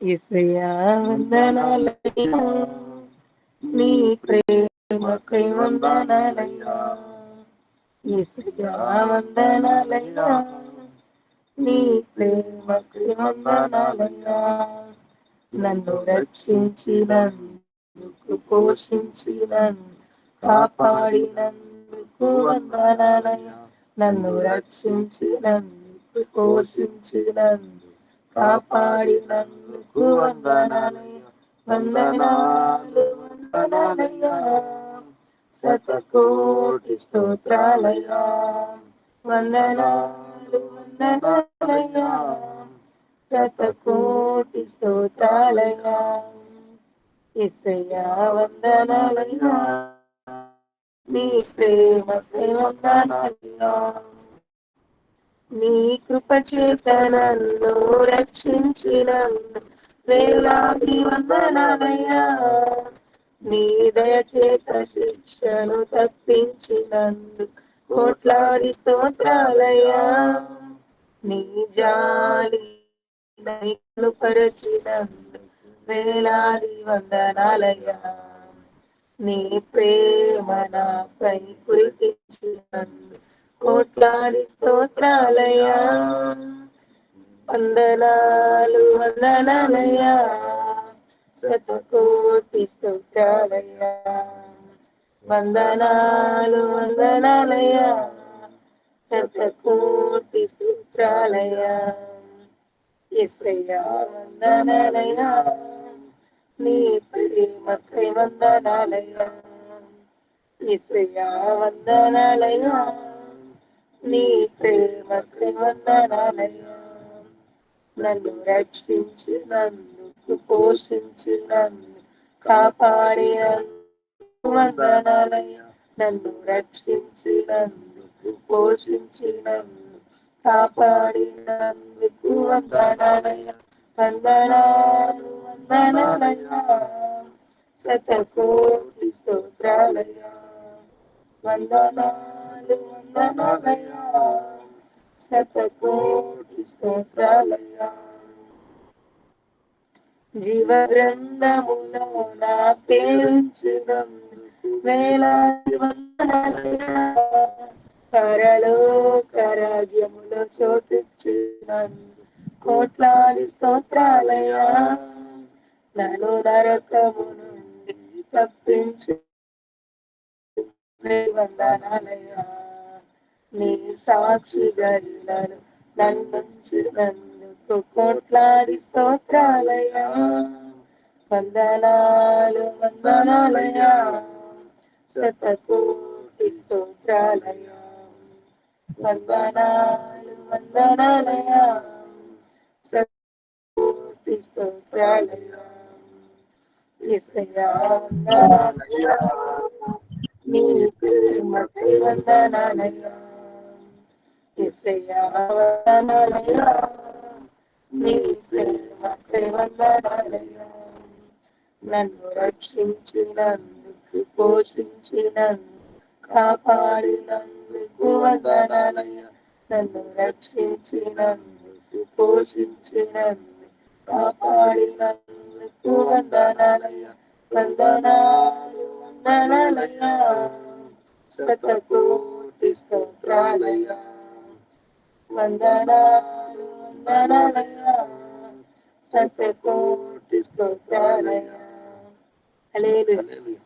యేసయ్యా వందనాలయ్యా, నీ ప్రేమకై వందనాలయ్యా. యేసయ్యా వందనాలయ్యా, నీ ప్రేమకై వందనాలయ్యా. నన్ను రక్షించినందుకు, పోషించినందుకు, కాపాడినందుకు వందనాలయ్యా. నన్ను రక్షించినందుకు, పోషించినందుకు, కాపాడినందుకు వందనాలయ్యా. వందనాలు వందనాలయ్యా, శతకోటి స్తోత్రాలయ్యా. వందనాలు వందనాలయ్యా, శతకోటి స్తోత్రాలయ్యా. యేసయ్యా వందనాలయ్యా, నీ ప్రేమకై వందనాలయ్యా. నీ కృప చేత నన్ను రక్షించినందు వేలాది వందనాలయ్యా. నీ దయ చేత శిక్షను తప్పించినందు కోట్లాది స్తోత్రాలయ్యా. నీ జాలి నన్ను పరచినందు వేలాది వందనాలయ్యా. నీ ప్రేమ నాపై కురిపించినందు కోట్లాది స్తోత్రాలయ్యా. వందనాలు వందనాలయ్యా, శతకోటి స్తోత్రాలయ్యా. వందనాలు వందనాలయ్యా, శతకోటి స్తోత్రాలయ్యా. యేసయ్యా వందనాలయ్యా, నీ ప్రేమకై వందనాలయ్యా. యేసయ్యా వందనాలయ్యా, నీ ప్రేమకై వందనాలయ్యా. నన్ను రక్షించినందుకు, పోషించినందుకు, కాపాడినందుకు వందనాలయ్యా. నన్ను రక్షించినందుకు, పోషించినందుకు, కాపాడినందుకు వందనాలయ్యా. వందనాలు వందనాలయ్యా, శతకోటి స్తోత్రాలయ్యా. వందనాలు వందనాలయ్యా, శతకోటి స్తోత్రాలయ్యా. జీవ గ్రంథములో నా పేరుంచినందుకు వేలాది వందనాలయ్యా. పరలోక రాజ్యములో చోటిచ్చినందుకు కోట్లాది స్తోత్రాలయ్యా. నన్ను నరకము నుండి తప్పించు వందనాలయ్యా. నీ సాక్షి గడిలను నన్నుంచినందుకు కోట్లాది స్తోత్రాలయ్యా. వందనాలు వందనాలయ్యా, శతకోటి స్తోత్రాలయ్యా. వందనాలు వందనాలయ్యా, శతకోటి స్తోత్రాలయ్యా. యేసయ్యా వందనాలయ్యా, నీ ప్రేమకై వందనాలయ్యా. యేసయ్యా వందనాలయ్యా, నీ ప్రేమకై వందనాలయ్యా. నన్ను రక్షించినందుకు, పోషించినందుకు, కాపాడినందుకు వందనాలయ్యా. నన్ను రక్షించినందుకు, పోషించినందుకు, కాపాడినందుకు వందనాలయ్యా. వందనాలు వందనాలయ్యా, శతకోటి స్తోత్రాలయ్యా. వందనాలు వందనాలయ్యా, శతకోటి స్తోత్రాలయ్యా. హల్లెలూయా.